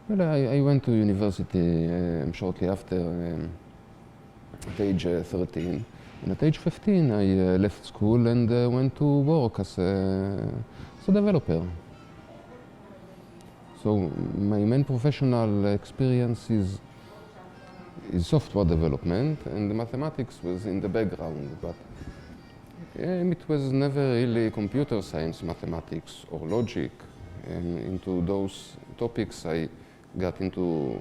Well, I went to university shortly after, at age 13. And at age 15, I left school and went to work as a developer. So my main professional experience is software development, and the mathematics was in the background. But it was never really computer science mathematics or logic. And into those topics I got into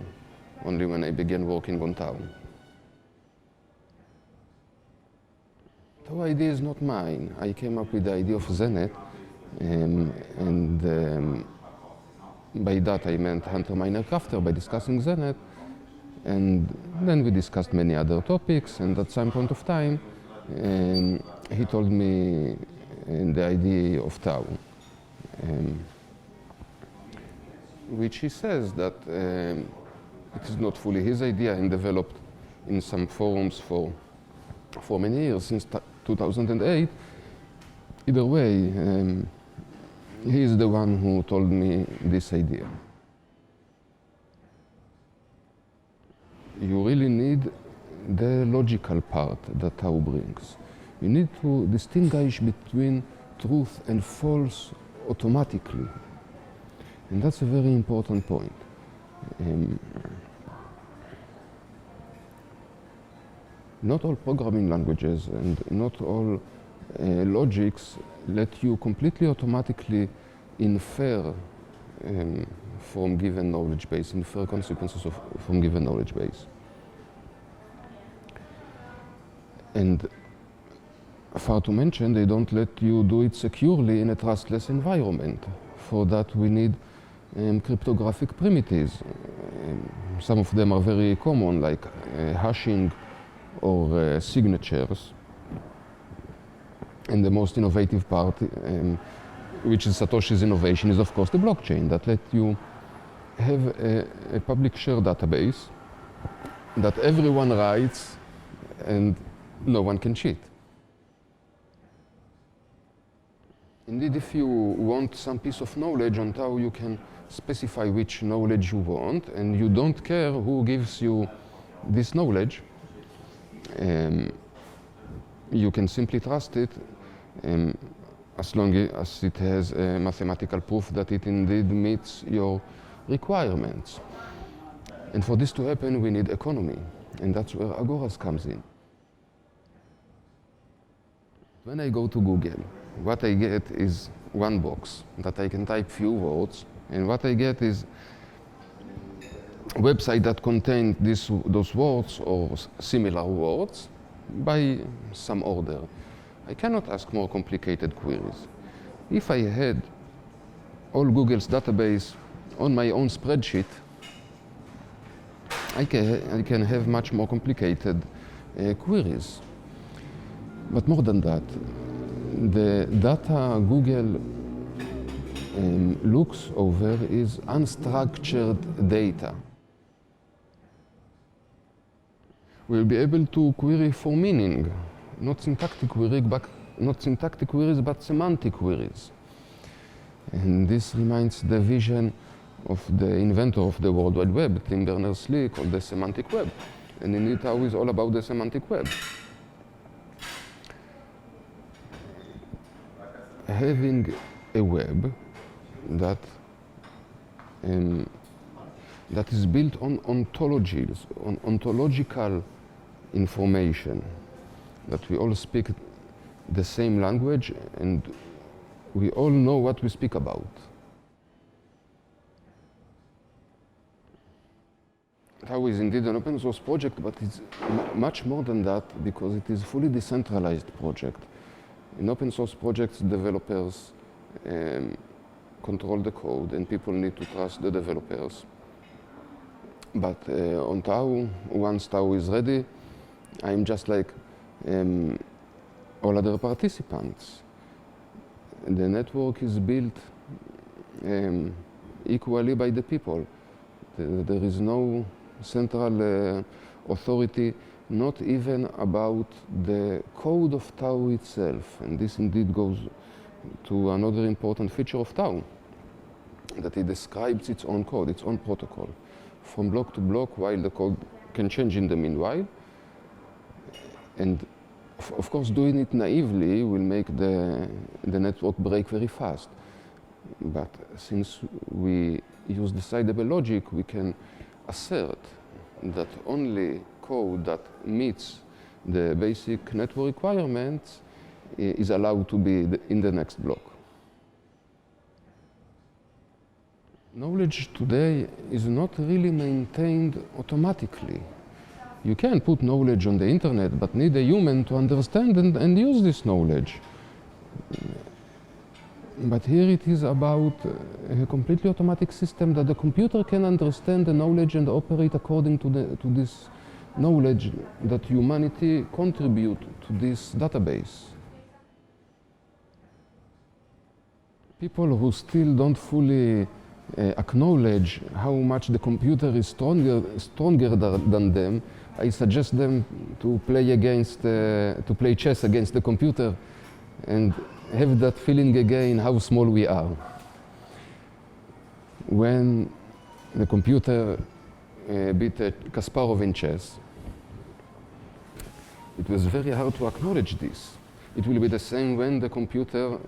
only when I began working on Tau. Tau idea is not mine. I came up with the idea of ZeNet, and by that I meant Hunter Miner Crafter by discussing ZeNet, and then we discussed many other topics, and at some point of time he told me the idea of Tau, which he says that it is not fully his idea and developed in some forums for many years, since 2008. Either way, he is the one who told me this idea. You really need the logical part that Tau brings. You need to distinguish between truth and false automatically. And that's a very important point. Not all programming languages and not all logics let you completely automatically infer from given knowledge base, infer consequences from given knowledge base. And far to mention, they don't let you do it securely in a trustless environment. For that we need cryptographic primitives. Some of them are very common, like hashing or signatures. And the most innovative part, which is Satoshi's innovation, is of course the blockchain that let you have a public share database that everyone writes and no one can cheat. Indeed, if you want some piece of knowledge on Tau, you can specify which knowledge you want, and you don't care who gives you this knowledge. You can simply trust it as long as it has mathematical proof that it indeed meets your requirements. And for this to happen, we need economy, and that's where Agoras comes in. When I go to Google, what I get is one box that I can type few words, and what I get is a website that contains those words or similar words by some order. I cannot ask more complicated queries. If I had all Google's database on my own spreadsheet, I can have much more complicated queries. But more than that, the data Google looks over is unstructured data. We'll be able to query for meaning, not syntactic queries, but semantic queries. And this reminds the vision of the inventor of the World Wide Web, Tim Berners-Lee, called the semantic web. And indeed, Tau is all about the semantic web. Having a web that is built on ontologies, on ontological information, that we all speak the same language and we all know what we speak about. Tau is indeed an open source project, but it's much more than that because it is a fully decentralized project. In open source projects, developers control the code and people need to trust the developers. But on Tau, once Tau is ready, I'm just like all other participants. The network is built equally by the people. There is no central authority, not even about the code of Tau itself. And this indeed goes to another important feature of Tau. that it describes its own code, its own protocol, from block to block, while the code can change in the meanwhile. And of course, doing it naively will make the network break very fast. But since we use decidable logic, we can assert that only code that meets the basic network requirements is allowed to be in the next block. Knowledge today is not really maintained automatically. You can put knowledge on the internet, but need a human to understand and use this knowledge. But here it is about a completely automatic system that the computer can understand the knowledge and operate according to this knowledge that humanity contribute to this database. People who still don't fully acknowledge how much the computer is stronger than them, I suggest them to play chess against the computer and have that feeling again how small we are. When the computer beat Kasparov in chess, it was very hard to acknowledge this. It will be the same when the computer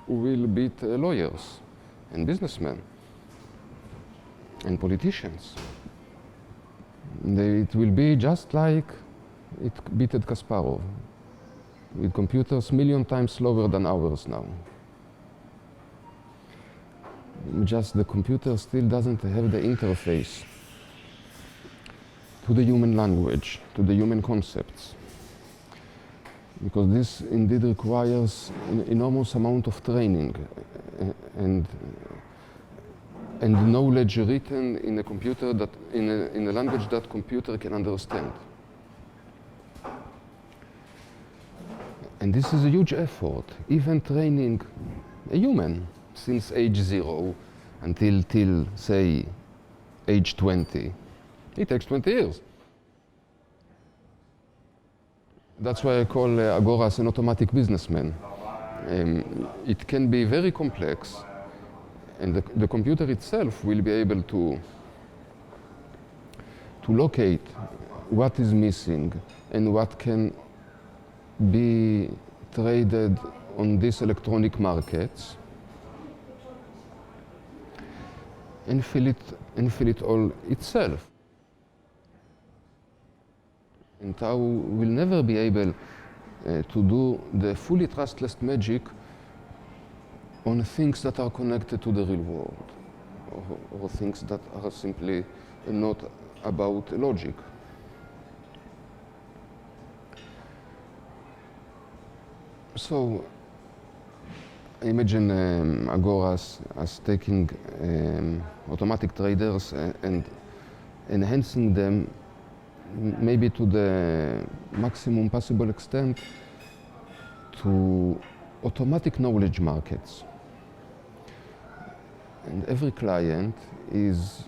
will beat lawyers and businessmen and politicians. It will be just like it beat Kasparov, with computers million times slower than ours now. Just the computer still doesn't have the interface to the human language, to the human concepts. Because this indeed requires an enormous amount of training and knowledge written in a computer that in a language that computer can understand. And this is a huge effort, even training a human since age 0 until say age 20. It takes 20 years. That's why I call Agoras an automatic businessman. It can be very complex, and the computer itself will be able to locate what is missing and what can be traded on these electronic markets and fill it all itself. And Tau will never be able to do the fully trustless magic on things that are connected to the real world, or things that are simply not about logic. So imagine Agoras as taking automatic traders and enhancing them maybe to the maximum possible extent to automatic knowledge markets. And every client is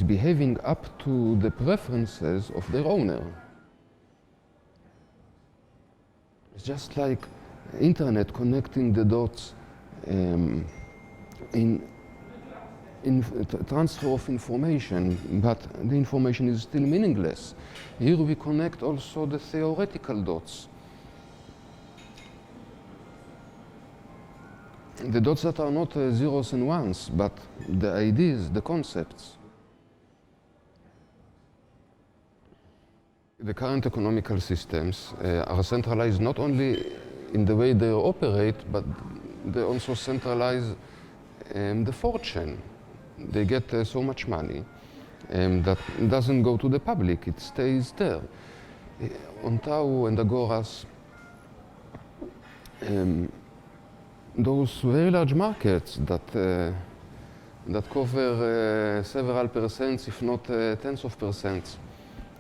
behaving up to the preferences of their owner. It's just like internet connecting the dots in transfer of information, but the information is still meaningless. Here we connect also the theoretical dots. The dots that are not zeros and ones, but the ideas, the concepts. The current economical systems are centralized not only in the way they operate, but they also centralize the fortune. They get so much money that doesn't go to the public, it stays there. On Tau and Agoras, those very large markets that cover several percents, if not tens of percents,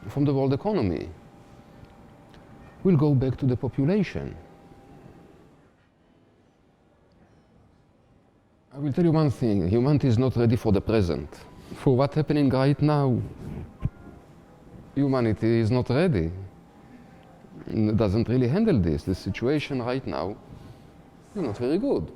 from the world economy, will go back to the population. I will tell you one thing, humanity is not ready for the present. For what's happening right now, humanity is not ready. It doesn't really handle this. The situation right now is not very good.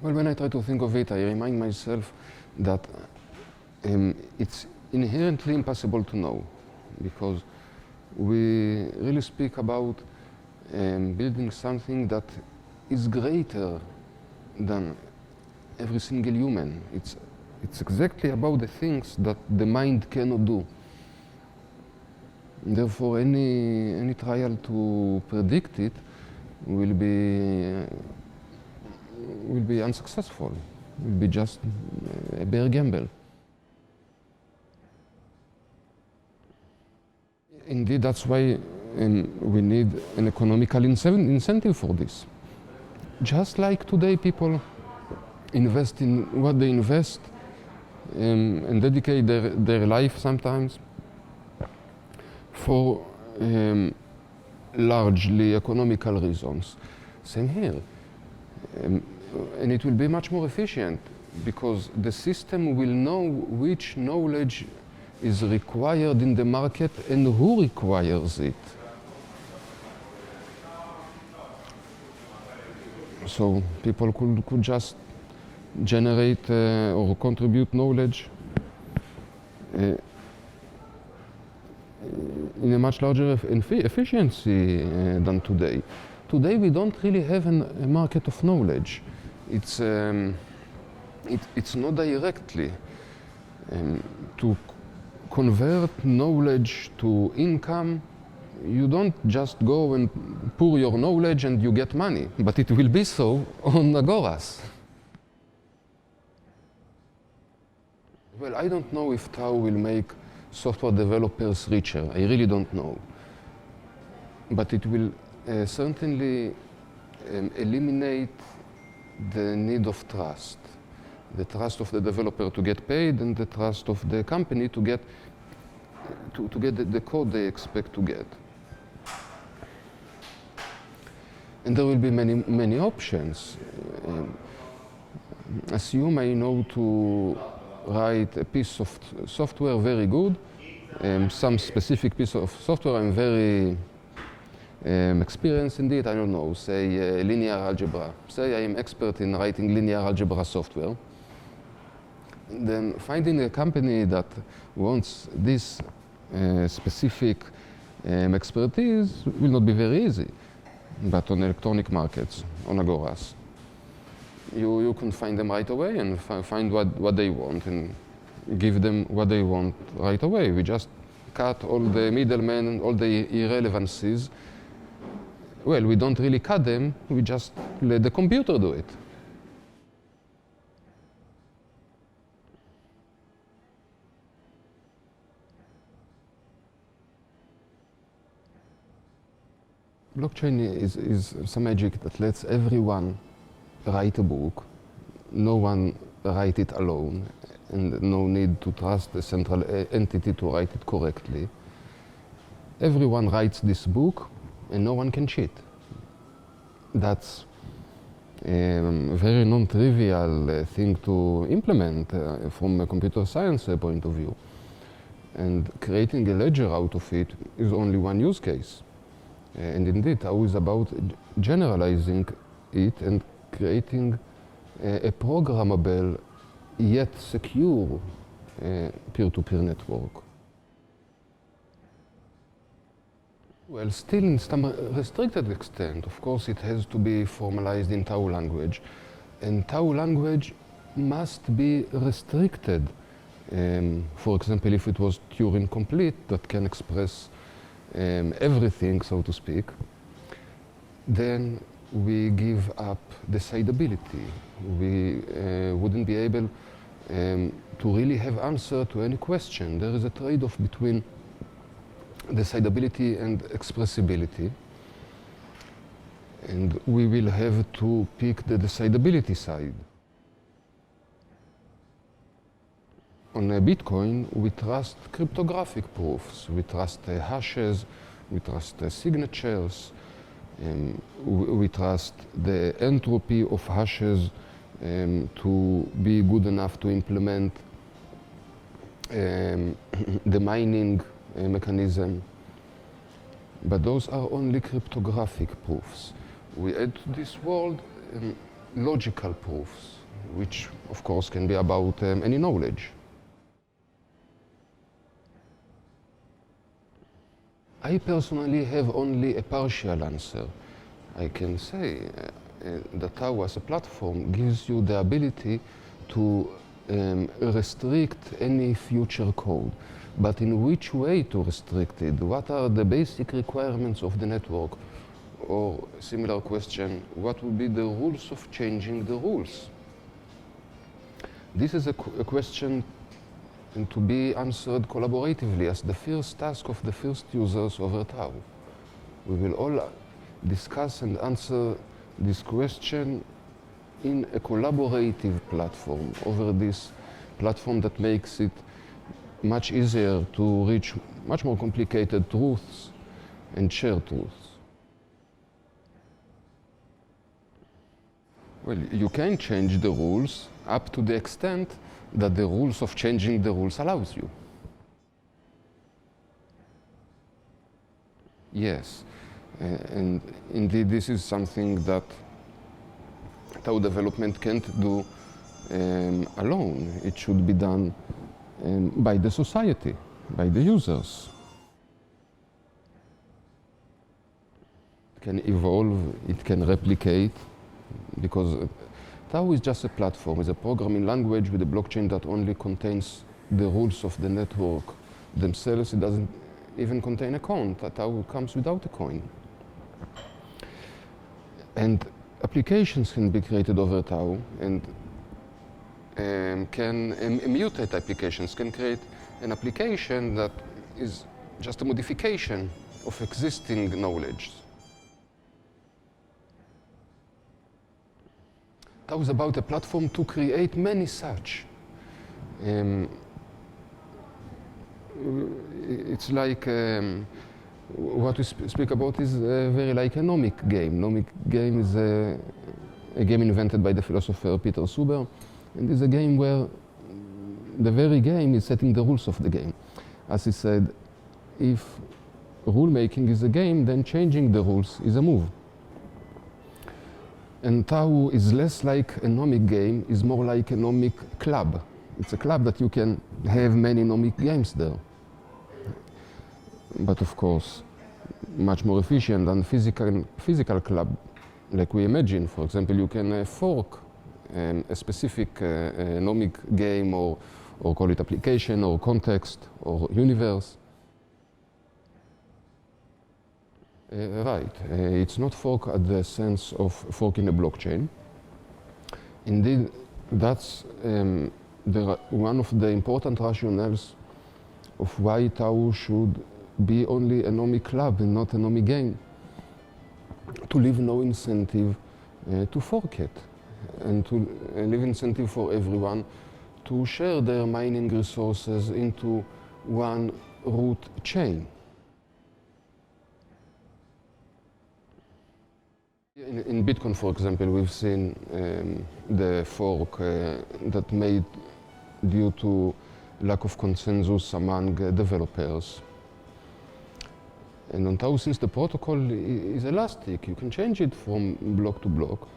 Well, when I try to think of it, I remind myself that it's inherently impossible to know, because we really speak about building something that is greater than every single human. It's exactly about the things that the mind cannot do. Therefore, any trial to predict it will be unsuccessful. Will be just a bare gamble. Indeed, that's why we need an economical incentive for this. Just like today, people invest in what they invest and dedicate their life sometimes for largely economical reasons. Same here. And it will be much more efficient because the system will know which knowledge is required in the market and who requires it. So people could just generate or contribute knowledge in a much larger efficiency than today. Today we don't really have a market of knowledge. It's not directly. To convert knowledge to income, you don't just go and pour your knowledge and you get money, but it will be so on Agoras. Well, I don't know if Tau will make software developers richer. I really don't know. But it will certainly eliminate the need of trust. The trust of the developer to get paid and the trust of the company to get the code they expect to get. And there will be many options. Assume I know to write a piece of software very good, some specific piece of software I'm very experienced in it, I don't know, say linear algebra. Say I am expert in writing linear algebra software. Then finding a company that wants this specific expertise will not be very easy. But on electronic markets, on Agoras, you can find them right away and find what they want and give them what they want right away. We just cut all the middlemen and all the irrelevancies. Well, we don't really cut them, we just let the computer do it. Blockchain is some magic that lets everyone write a book, no one write it alone, and no need to trust a central entity to write it correctly. Everyone writes this book, and no one can cheat. That's a very non-trivial thing to implement from a computer science point of view. And creating a ledger out of it is only one use case. And indeed, Tau is about generalizing it and creating a programmable yet secure peer-to-peer network. Well, still in some restricted extent. Of course, it has to be formalized in Tau language. And Tau language must be restricted. For example, if it was Turing complete, that can express everything, so to speak, then we give up decidability. We wouldn't be able to really have answer to any question. There is a trade-off between decidability and expressibility, and we will have to pick the decidability side. On Bitcoin, we trust cryptographic proofs. We trust hashes, we trust signatures, we trust the entropy of hashes to be good enough to implement the mining mechanism. But those are only cryptographic proofs. We add to this world logical proofs, which of course can be about any knowledge. I personally have only a partial answer. I can say that Tau as a platform gives you the ability to restrict any future code. But in which way to restrict it? What are the basic requirements of the network? Or similar question, what would be the rules of changing the rules? This is a question to be answered collaboratively as the first task of the first users over Tau. We will all discuss and answer this question in a collaborative platform, over this platform that makes it much easier to reach much more complicated truths and share truths. Well, you can change the rules up to the extent that the rules of changing the rules allows you. Yes, and indeed this is something that Tau development can't do alone. It should be done by the society, by the users. It can evolve, it can replicate, because Tau is just a platform, it's a programming language with a blockchain that only contains the rules of the network themselves. It doesn't even contain a coin. Tau comes without a coin. And applications can be created over Tau, and can mutate applications, can create an application that is just a modification of existing knowledge. Tau is about a platform to create many such. It's like what we speak about is very like a nomic game. Nomic game is a game invented by the philosopher Peter Suber, and is a game where the very game is setting the rules of the game. As he said, if rule making is a game, then changing the rules is a move. And Tau is less like a nomic game, is more like a nomic club. It's a club that you can have many nomic games there. But of course, much more efficient than physical club, like we imagine. For example, you can fork a specific nomic game, or call it application, or context, or universe. Right, it's not fork at the sense of forking a blockchain. Indeed, that's one of the important rationales of why Tau should be only a nomic club and not a nomic game, to leave no incentive to fork it, and to leave incentive for everyone to share their mining resources into one root chain. In Bitcoin, for example, we've seen the fork that made due to lack of consensus among developers. And on Tau, since the protocol is elastic, you can change it from block to block.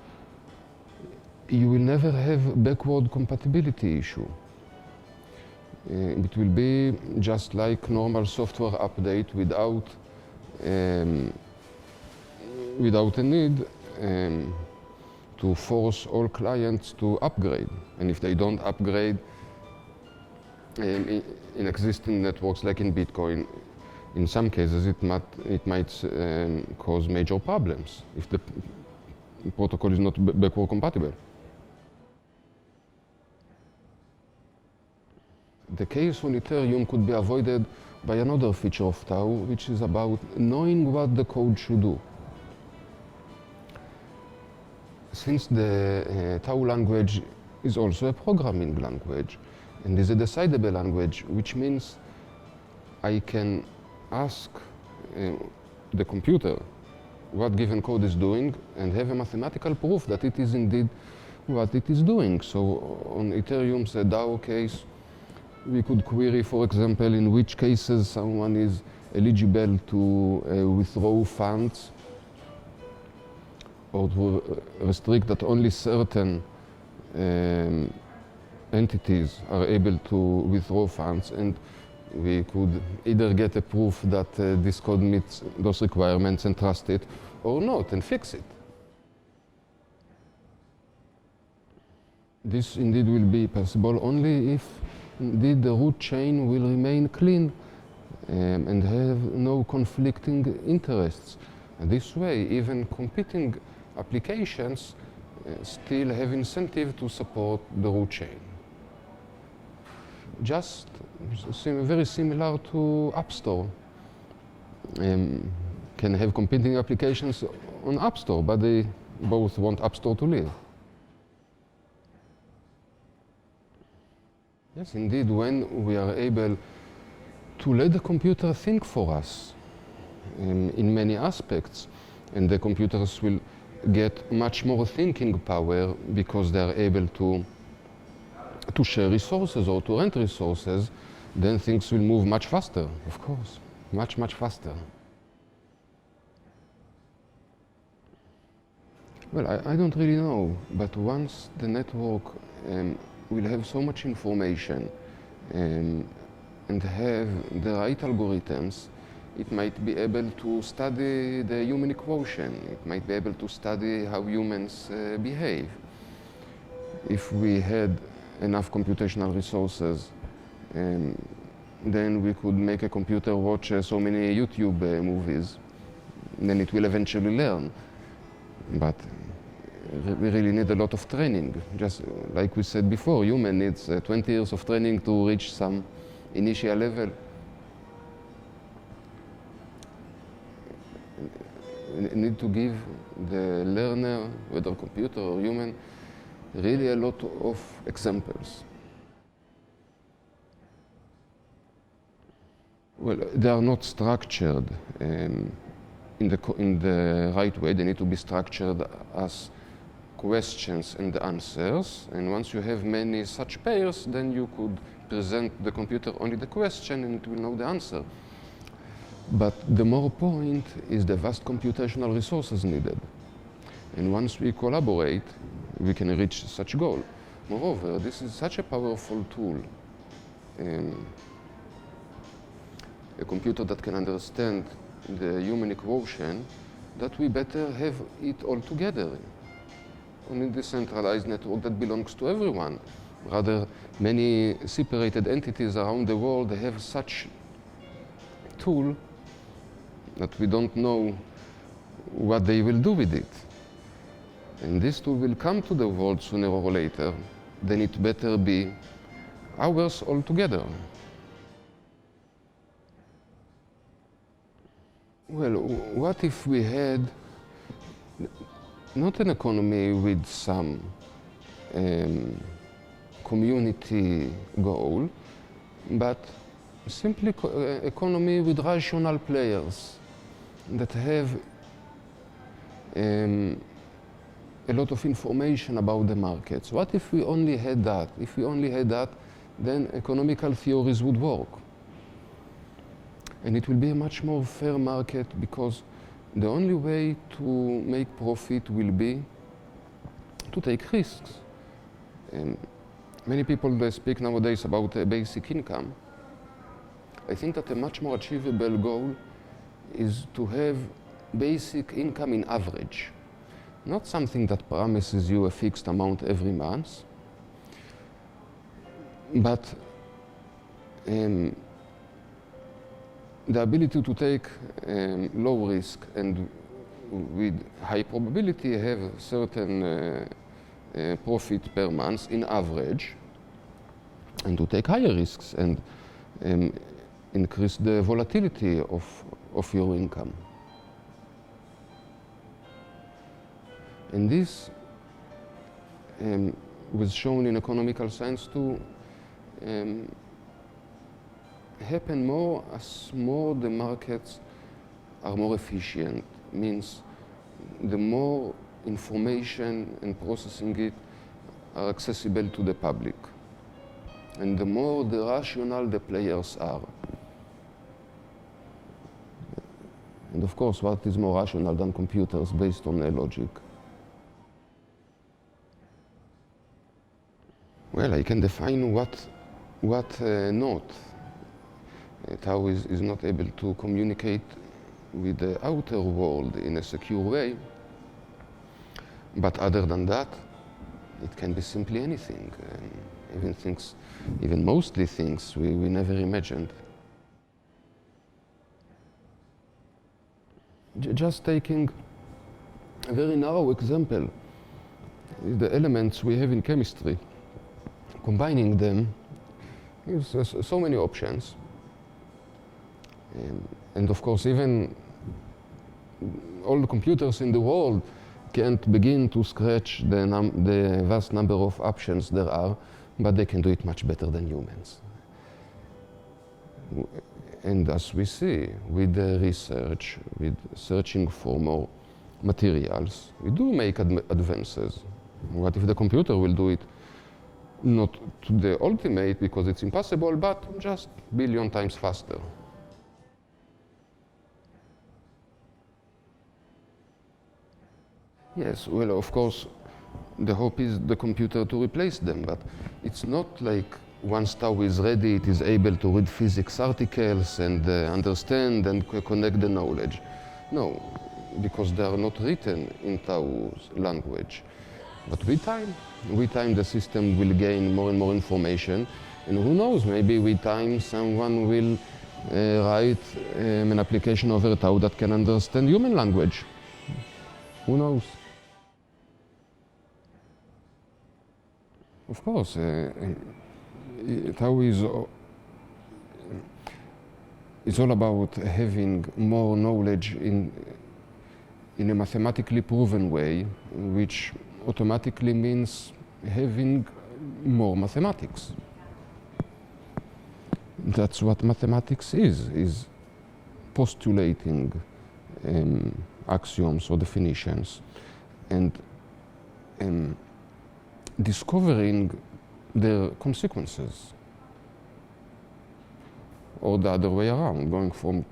You will never have backward compatibility issue. It will be just like normal software update without a need to force all clients to upgrade. And if they don't upgrade in existing networks like in Bitcoin, in some cases it might cause major problems if the protocol is not backward compatible. The case on Ethereum could be avoided by another feature of Tau, which is about knowing what the code should do. Since the Tau language is also a programming language and is a decidable language, which means I can ask the computer what given code is doing and have a mathematical proof that it is indeed what it is doing. So on Ethereum's DAO case, We could query, for example, in which cases someone is eligible to withdraw funds, or to restrict that only certain entities are able to withdraw funds, and we could either get a proof that this code meets those requirements and trust it, or not and fix it. This indeed will be possible only if indeed the root chain will remain clean and have no conflicting interests. And this way, even competing applications still have incentive to support the root chain. Just very similar to App Store. Can have competing applications on App Store, but they both want App Store to live. Yes, indeed, when we are able to let the computer think for us in many aspects, and the computers will get much more thinking power because they are able to share resources or to rent resources, then things will move much faster, of course, much, much faster. Well, I don't really know, but once the network will have so much information and have the right algorithms, it might be able to study the human equation. It might be able to study how humans behave. If we had enough computational resources, then we could make a computer watch so many YouTube movies, then it will eventually learn. But we really need a lot of training. Just like we said before, human needs 20 years of training to reach some initial level. Need to give the learner, whether computer or human, really a lot of examples. Well, they are not structured in the right way. They need to be structured as questions and answers. And once you have many such pairs, then you could present the computer only the question and it will know the answer. But the more point is the vast computational resources needed. And once we collaborate, we can reach such goal. Moreover, this is such a powerful tool. A computer that can understand the human equation, that we better have it all together on a decentralized network that belongs to everyone. Rather, many separated entities around the world, they have such tool that we don't know what they will do with it. And this tool will come to the world sooner or later, then it better be ours altogether. Well, what if we had not an economy with some community goal, but simply economy with rational players that have a lot of information about the markets? What if we only had that? If we only had that, then economical theories would work. And it will be a much more fair market, because the only way to make profit will be to take risks. Many people, they speak nowadays about a basic income. I think that a much more achievable goal is to have basic income in average. Not something that promises you a fixed amount every month, but the ability to take low risk and with high probability have certain profit per month in average, and to take higher risks and increase the volatility of your income. And this was shown in economical science to happen more as more the markets are more efficient. Means the more information and processing it are accessible to the public. and the more the rational the players are. And of course, what is more rational than computers based on logic? Well, I can define what not. Tau is not able to communicate with the outer world in a secure way. But other than that, it can be simply anything, even mostly things we never imagined. Just taking a very narrow example, the elements we have in chemistry, combining them gives us so many options. And of course, even all the computers in the world can't begin to scratch the vast number of options there are, but they can do it much better than humans. And as we see with the research, with searching for more materials, we do make advances. What if the computer will do it not to the ultimate because it's impossible, but just a billion times faster? Yes, well, of course, the hope is the computer to replace them, but it's not like once Tau is ready, it is able to read physics articles and understand and connect the knowledge. No, because they are not written in Tau's language. But with time the system will gain more and more information, and who knows, maybe with time someone will write an application over Tau that can understand human language. Who knows? Of course, Tau is all about having more knowledge in a mathematically proven way, which automatically means having more mathematics. That's what mathematics is postulating axioms or definitions and discovering their consequences, or the other way around, going from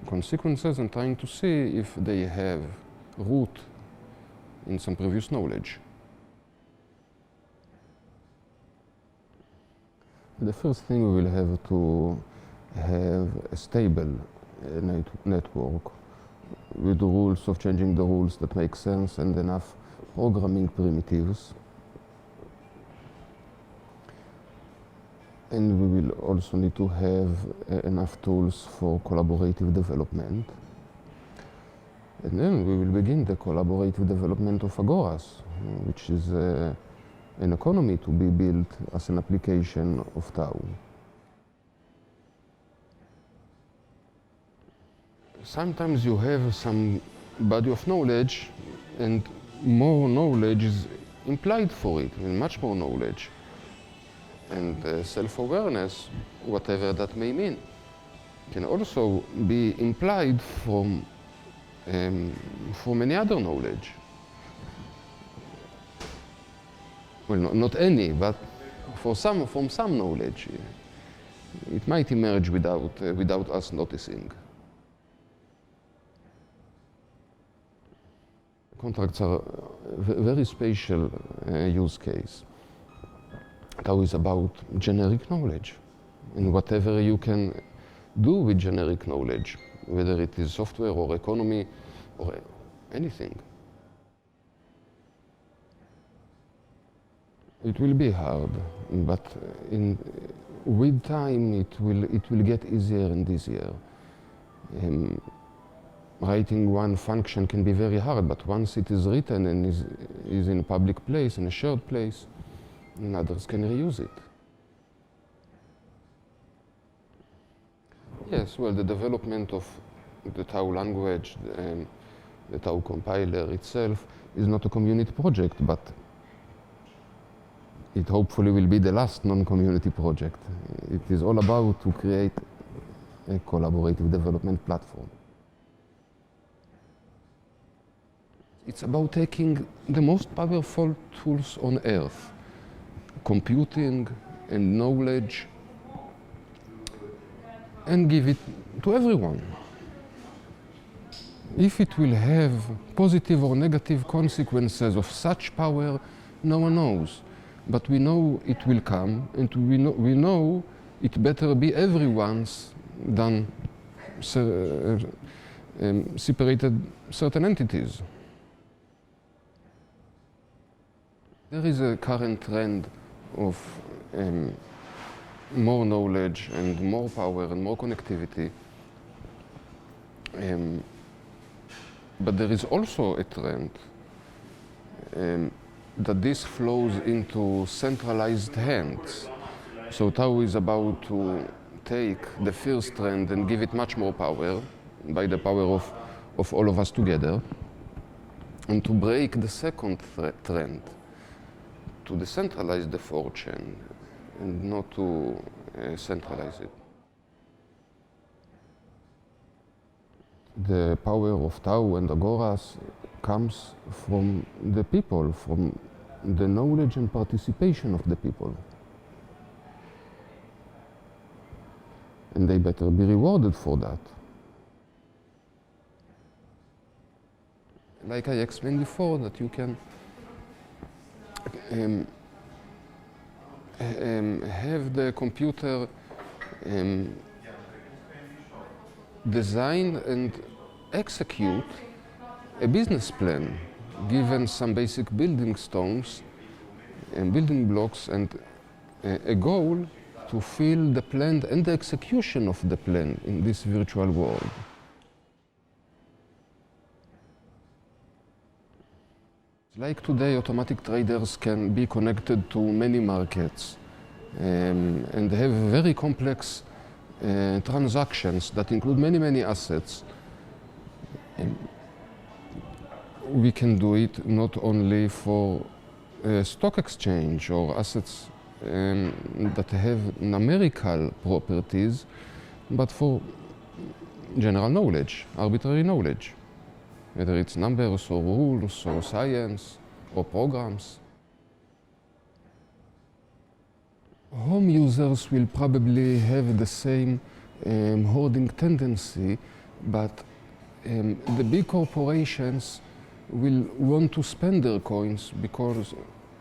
consequences and trying to see if they have root in some previous knowledge. The first thing we will have to have a stable network with the rules of changing the rules that make sense and enough programming primitives. And we will also need to have enough tools for collaborative development. And then we will begin the collaborative development of Agoras, which is an economy to be built as an application of Tau. Sometimes you have some body of knowledge and more knowledge is implied for it, much more knowledge. And self-awareness, whatever that may mean, can also be implied from any other knowledge. Well, not any, but from some knowledge. It might emerge without us noticing. Contracts are a very special use case. Tau is about generic knowledge, and whatever you can do with generic knowledge, whether it is software or economy or anything. It will be hard, but with time it will get easier and easier. Writing one function can be very hard, but once it is written and is in a public place, in a shared place, and others can reuse it. Yes, well, the development of the Tau language, the Tau compiler itself, is not a community project, but it hopefully will be the last non-community project. It is all about to create a collaborative development platform. It's about taking the most powerful tools on Earth, computing and knowledge and give it to everyone. If it will have positive or negative consequences of such power, no one knows. But we know it will come, and we know it better be everyone's than separated certain entities. There is a current trend of more knowledge and more power and more connectivity. But there is also a trend that this flows into centralized hands. So Tao is about to take the first trend and give it much more power by the power of all of us together, and to break the second trend, to decentralize the fortune and not to centralize it. The power of Tao and Agoras comes from the people, from the knowledge and participation of the people. And they better be rewarded for that. Like I explained before, that you can have the computer design and execute a business plan, given some basic building stones and building blocks and a goal to fill the plan and the execution of the plan in this virtual world. Like today, automatic traders can be connected to many markets and have very complex transactions that include many assets. We can do it not only for stock exchange or assets that have numerical properties, but for general knowledge, arbitrary knowledge, whether it's numbers or rules or science or programs. Home users will probably have the same hoarding tendency, but the big corporations will want to spend their coins because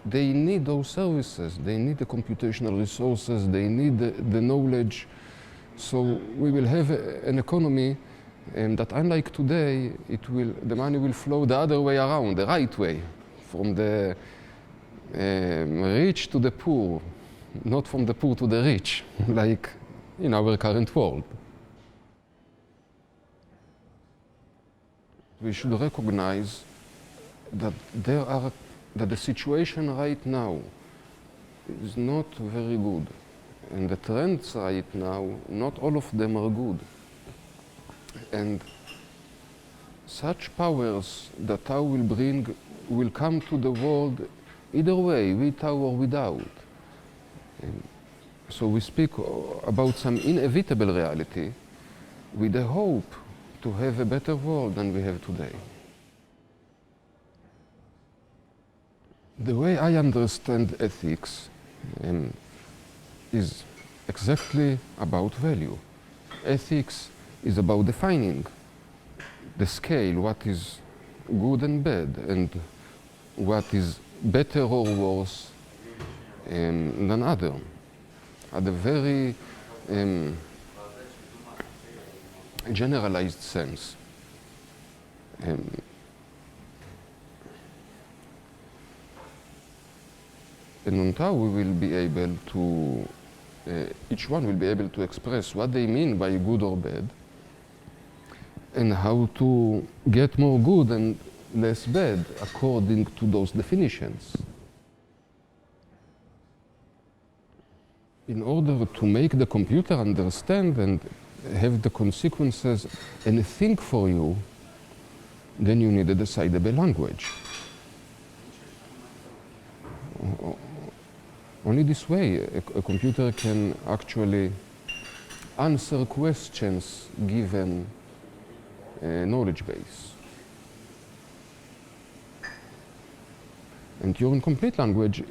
they need those services, they need the computational resources, they need the knowledge. So we will have an economy that, unlike today, the money will flow the other way around, the right way, from the rich to the poor, not from the poor to the rich, like in our current world. We should recognize that the situation right now is not very good, and the trends right now, not all of them are good. And such powers that Tao will bring will come to the world either way, with Tao or without. So we speak about some inevitable reality with the hope to have a better world than we have today. The way I understand ethics is exactly about value. Ethics is about defining the scale, what is good and bad, and what is better or worse than other, at a very generalized sense. And on Tao we will be able to, each one will be able to express what they mean by good or bad, and how to get more good and less bad according to those definitions. In order to make the computer understand and have the consequences and think for you, then you need a decidable language. Only this way a computer can actually answer questions given a knowledge base. And your incomplete language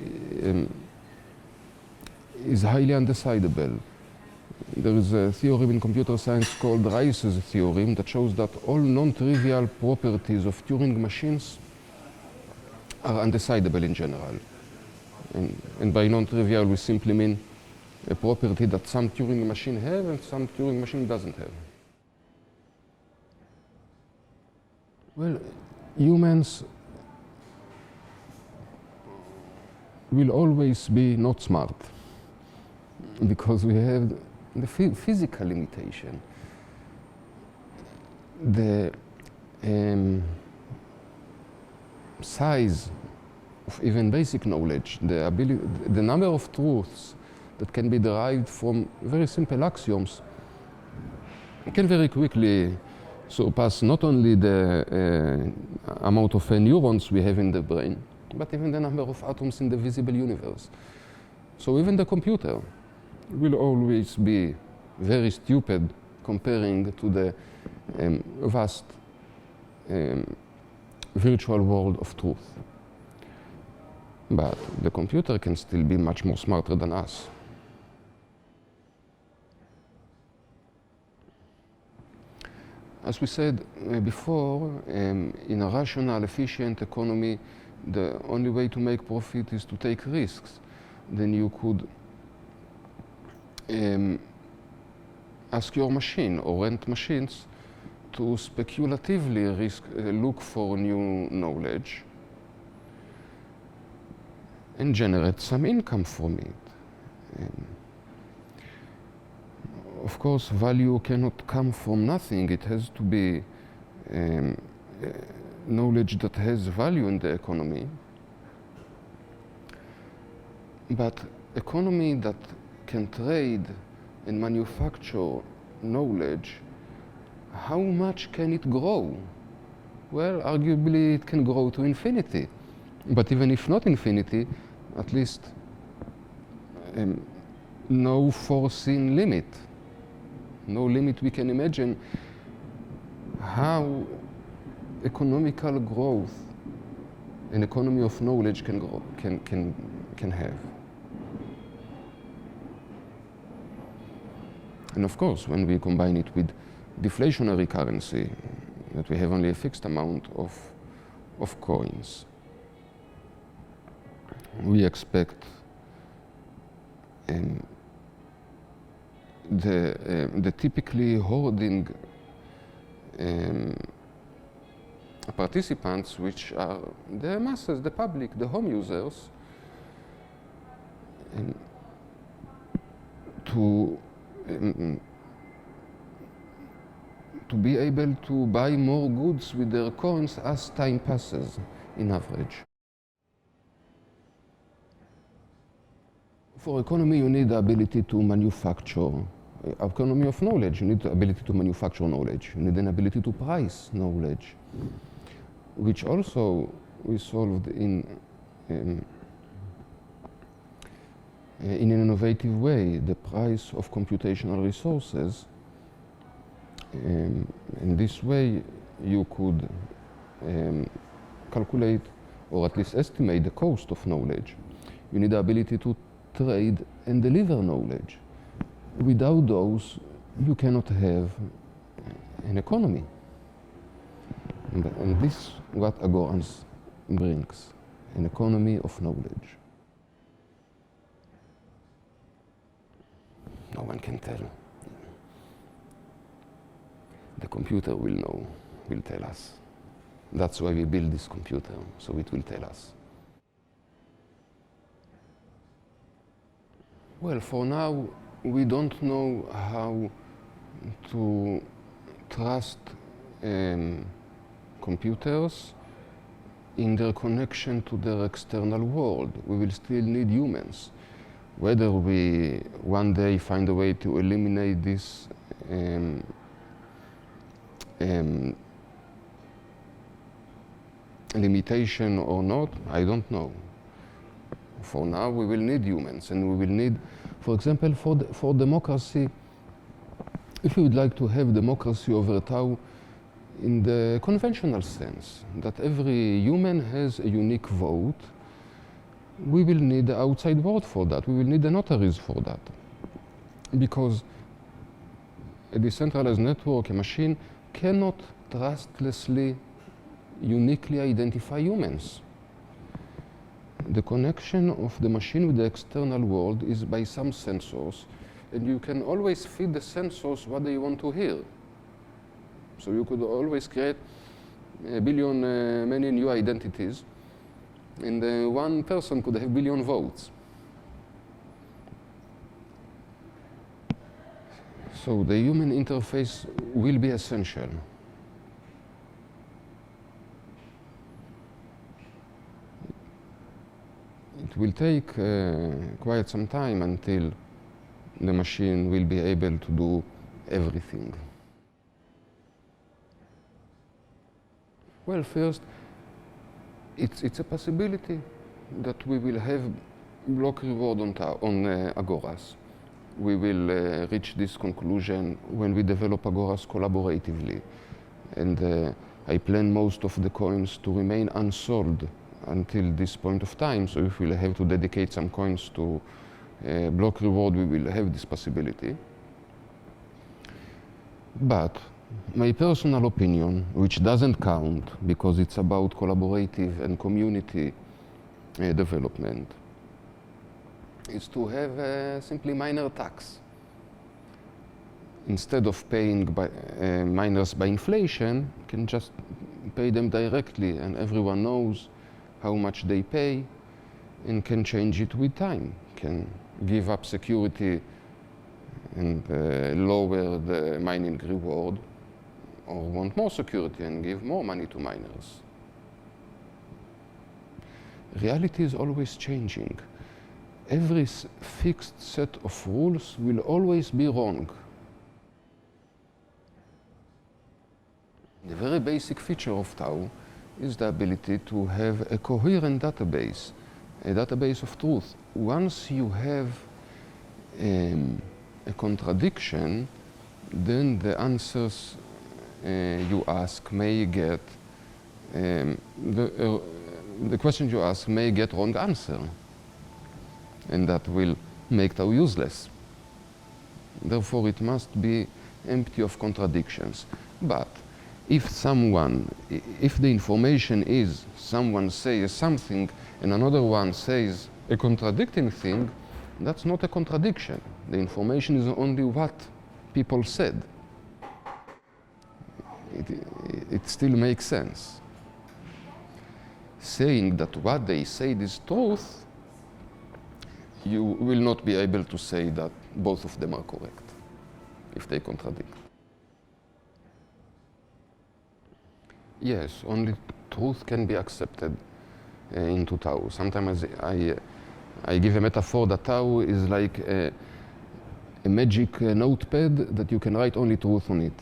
is highly undecidable. There is a theorem in computer science called Rice's theorem that shows that all non-trivial properties of Turing machines are undecidable in general. And by non-trivial, we simply mean a property that some Turing machine have and some Turing machine doesn't have. Well, humans will always be not smart because we have the physical limitation. The size of even basic knowledge, the number of truths that can be derived from very simple axioms can very quickly surpass not only the amount of neurons we have in the brain, but even the number of atoms in the visible universe. So even the computer will always be very stupid comparing to the vast virtual world of truth. But the computer can still be much more smarter than us. As we said before, in a rational, efficient economy, the only way to make profit is to take risks. Then you could ask your machine or rent machines to speculatively look for new knowledge and generate some income from it. Of course, value cannot come from nothing. It has to be knowledge that has value in the economy. But economy that can trade and manufacture knowledge, how much can it grow? Well, arguably it can grow to infinity. But even if not infinity, at least no foreseen limit. No limit we can imagine how economical growth an economy of knowledge can grow, can have. And of course, when we combine it with deflationary currency, that we have only a fixed amount of coins, we expect the typically hoarding participants, which are the masses, the public, the home users, to be able to buy more goods with their coins as time passes, in average. For economy, you need the ability to manufacture. Economy of knowledge, you need the ability to manufacture knowledge. You need an ability to price knowledge, which also we solved in an innovative way, the price of computational resources. In this way, you could calculate, or at least estimate, the cost of knowledge. You need the ability to trade and deliver knowledge. Without those, you cannot have an economy. And this is what Agorans brings, an economy of knowledge. No one can tell. The computer will know, will tell us. That's why we build this computer, so it will tell us. Well, for now, we don't know how to trust computers in their connection to their external world. We will still need humans. Whether we one day find a way to eliminate this limitation or not, I don't know. For now, we will need humans, and we will need, for example, for democracy, if we would like to have democracy over Tau in the conventional sense, that every human has a unique vote, we will need the outside world for that. We will need the notaries for that. Because a decentralized network, a machine, cannot trustlessly, uniquely identify humans. The connection of the machine with the external world is by some sensors, and you can always feed the sensors what they want to hear. So you could always create a billion many new identities, and one person could have billion votes. So the human interface will be essential. It will take quite some time until the machine will be able to do everything. Well, first, it's a possibility that we will have block reward on Agoras. We will reach this conclusion when we develop Agoras collaboratively. And I plan most of the coins to remain unsold until this point of time. So if we'll have to dedicate some coins to block reward, we will have this possibility. But my personal opinion, which doesn't count because it's about collaborative and community development, is to have simply miner tax. Instead of paying miners by inflation, you can just pay them directly, and everyone knows how much they pay and can change it with time, can give up security and lower the mining reward, or want more security and give more money to miners. Reality is always changing. Every fixed set of rules will always be wrong. The very basic feature of Tau is the ability to have a coherent database, a database of truth. Once you have a contradiction, then the answers you ask may get, the questions you ask may get wrong answer, and that will make Tau useless. Therefore, it must be empty of contradictions. But if the information is someone says something and another one says a contradicting thing, that's not a contradiction. The information is only what people said. It still makes sense. Saying that what they said is truth, you will not be able to say that both of them are correct if they contradict. Yes, only truth can be accepted into Tau. Sometimes I give a metaphor that Tau is like a magic notepad that you can write only truth on it.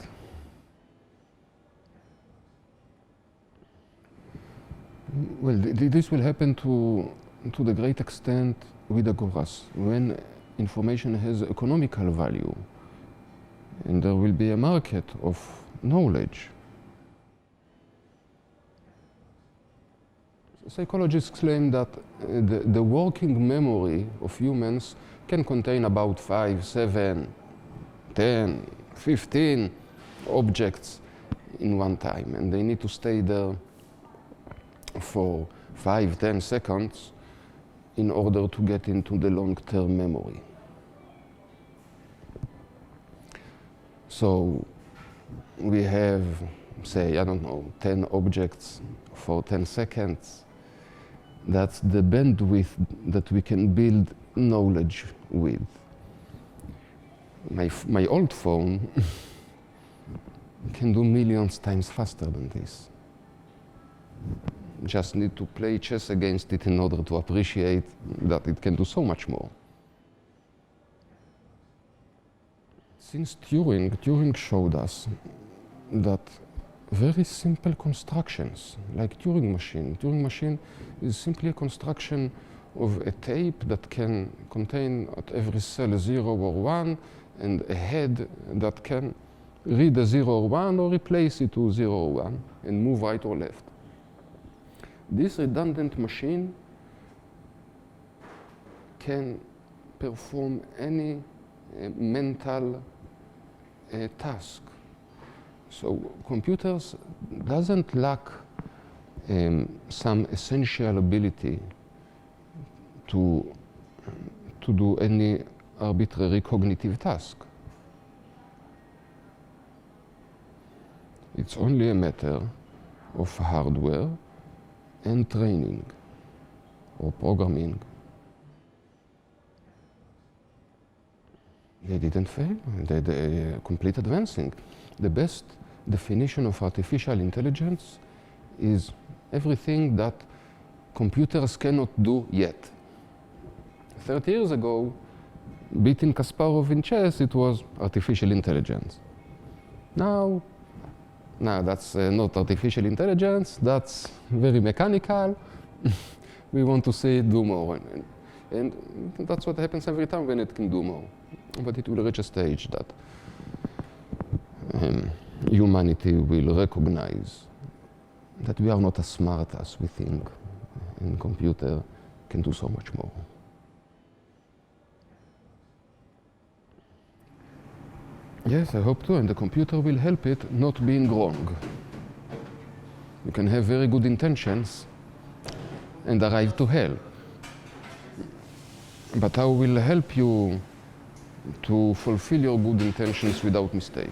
Well, this will happen to the great extent with Agoras, when information has economical value, and there will be a market of knowledge. Psychologists claim that the working memory of humans can contain about 5, 7, 10, 15 objects in one time, and they need to stay there for 5, 10 seconds in order to get into the long-term memory. So we have, say, I don't know, 10 objects for 10 seconds. That's the bandwidth that we can build knowledge with. My old phone can do millions times faster than this. Just need to play chess against it in order to appreciate that it can do so much more. Since Turing showed us that very simple constructions, like Turing machine is simply a construction of a tape that can contain at every cell 0 or 1, and a head that can read a 0 or 1 or replace it to 0 or 1 and move right or left. This redundant machine can perform any mental task. So computers doesn't lack some essential ability to do any arbitrary cognitive task. It's only a matter of hardware and training or programming. They didn't fail, they complete advancing. The best definition of artificial intelligence is everything that computers cannot do yet. 30 years ago, beating Kasparov in chess, it was artificial intelligence. Now that's not artificial intelligence, that's very mechanical. We want to see it do more. And that's what happens every time when it can do more. But it will reach a stage that humanity will recognize that we are not as smart as we think, and computer can do so much more. Yes, I hope to, and the computer will help it not being wrong. You can have very good intentions and arrive to hell. But I will help you to fulfill your good intentions without mistake.